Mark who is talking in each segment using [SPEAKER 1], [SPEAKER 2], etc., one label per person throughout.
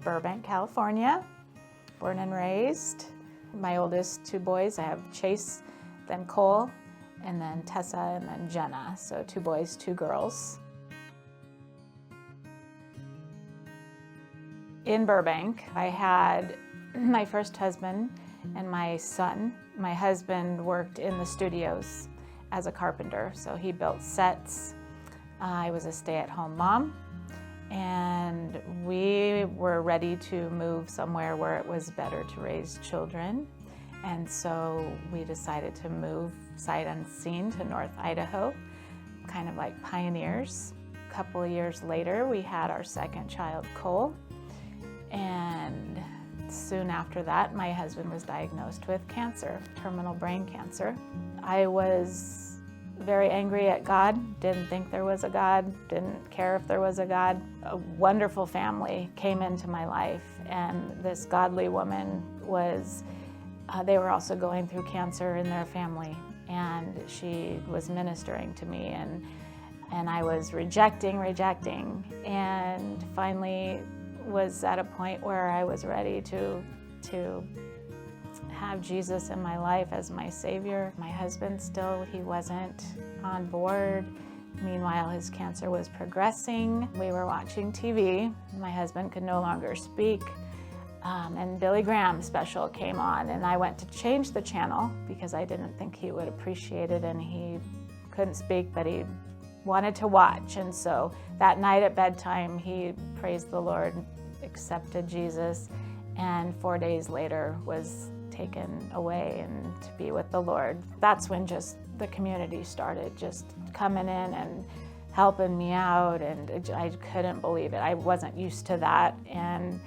[SPEAKER 1] Burbank, California, born and raised. My oldest two boys, I have Chase, then Cole, and then Tessa, and then Jenna. So 2 boys, 2 girls. In Burbank, I had my first husband and my son. My husband worked in the studios as a carpenter, so he built sets. I was a stay-at-home mom, and we were ready to move somewhere where it was better to raise children. And so we decided to move sight unseen to North Idaho, kind of like pioneers. A couple of years later, we had our second child, Cole, and soon after that, my husband was diagnosed with cancer, terminal brain cancer. I was very angry at God, didn't think there was a God, didn't care if there was a God. A wonderful family came into my life, and this godly woman was, they were also going through cancer in their family, and she was ministering to me, and I was rejecting, and finally was at a point where I was ready to have Jesus in my life as my Savior. My husband still, he wasn't on board. Meanwhile, his cancer was progressing. We were watching TV. My husband could no longer speak. And Billy Graham's special came on, and I went to change the channel because I didn't think he would appreciate it, and he couldn't speak, but he wanted to watch. And so that night at bedtime, he praised the Lord, accepted Jesus, and 4 days later was taken away and to be with the Lord. That's when just the community started just coming in and helping me out, and I couldn't believe it. I wasn't used to that, and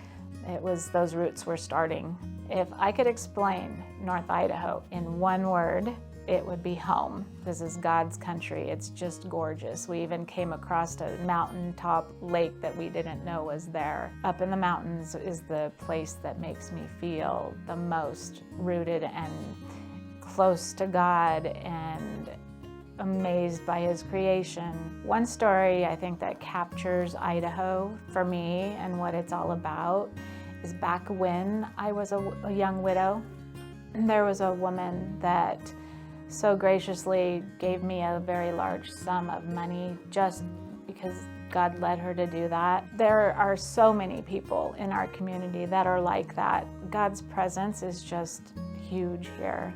[SPEAKER 1] it was, those roots were starting. If I could explain North Idaho in one word, it would be home. This is God's country. It's just gorgeous. We even came across a mountaintop lake that we didn't know was there. Up in the mountains is the place that makes me feel the most rooted and close to God and amazed by His creation. One story I think that captures Idaho for me and what it's all about is back when I was a young widow. There was a woman that so graciously gave me a very large sum of money just because God led her to do that. There are so many people in our community that are like that. God's presence is just huge here.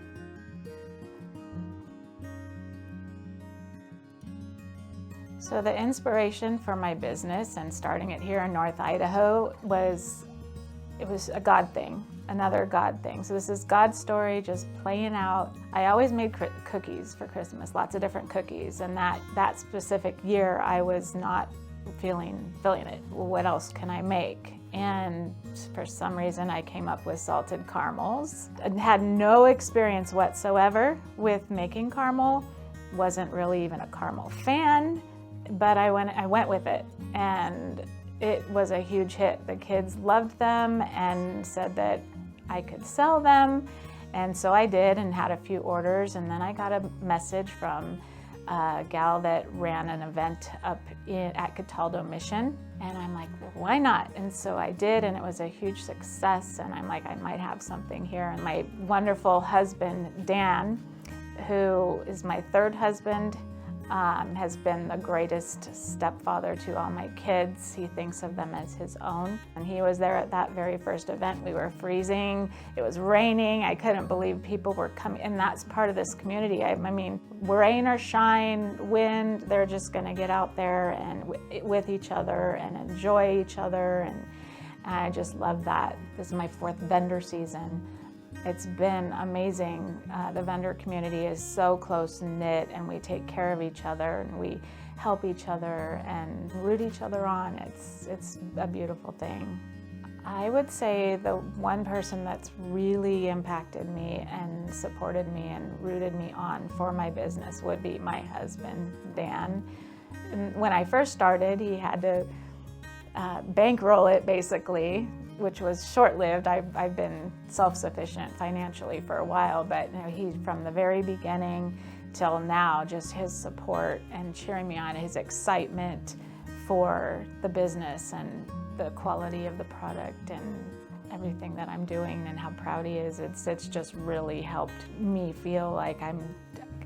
[SPEAKER 1] So the inspiration for my business and starting it here in North Idaho was a God thing, another God thing. So this is God's story just playing out. I always made cookies for Christmas, lots of different cookies, and that specific year I was not feeling it. What else can I make? And for some reason I came up with salted caramels. I had no experience whatsoever with making caramel, wasn't really even a caramel fan, but I went with it, and it was a huge hit. The kids loved them and said that I could sell them, and so I did and had a few orders, and then I got a message from a gal that ran an event up at Cataldo Mission, and I'm like, well, why not? And so I did, and it was a huge success, and I'm like, I might have something here. And my wonderful husband, Dan, who is my third husband, has been the greatest stepfather to all my kids. He thinks of them as his own. And he was there at that very first event. We were freezing, it was raining, I couldn't believe people were coming, and that's part of this community. I mean, rain or shine, wind, they're just gonna get out there and with each other and enjoy each other, and I just love that. This is my 4th vendor season. It's been amazing. The vendor community is so close-knit, and we take care of each other, and we help each other and root each other on. It's a beautiful thing. I would say the one person that's really impacted me and supported me and rooted me on for my business would be my husband, Dan. And when I first started, he had to bankroll it, basically, which was short-lived. I've been self-sufficient financially for a while, but he, from the very beginning till now, just his support and cheering me on, his excitement for the business and the quality of the product and everything that I'm doing and how proud he is. It's just really helped me feel like I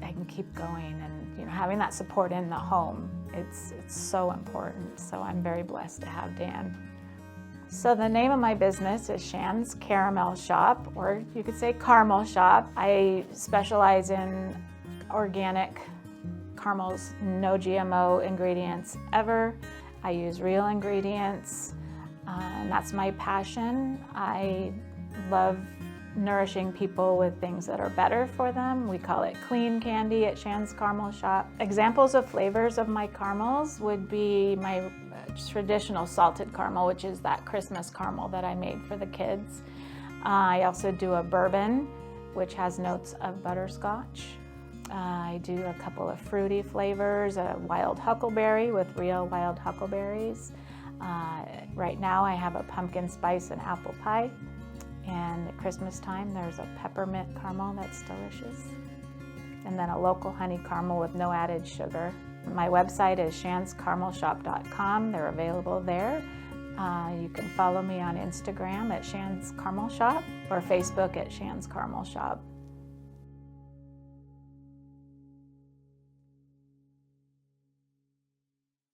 [SPEAKER 1] can keep going, and having that support in the home, it's so important. So I'm very blessed to have Dan. So the name of my business is Shan's Caramel Shop, or you could say Caramel Shop. I specialize in organic caramels, no GMO ingredients ever. I use real ingredients, and that's my passion. I love nourishing people with things that are better for them. We call it clean candy at Shan's Caramel Shop. Examples of flavors of my caramels would be my traditional salted caramel, which is that Christmas caramel that I made for the kids. I also do a bourbon, which has notes of butterscotch. I do a couple of fruity flavors, a wild huckleberry with real wild huckleberries. Right now I have a pumpkin spice and apple pie. And at Christmas time, there's a peppermint caramel that's delicious. And then a local honey caramel with no added sugar. My website is shanscaramelsshop.com. They're available there. You can follow me on Instagram at Shan's Caramel Shop or Facebook at Shan's Caramel Shop.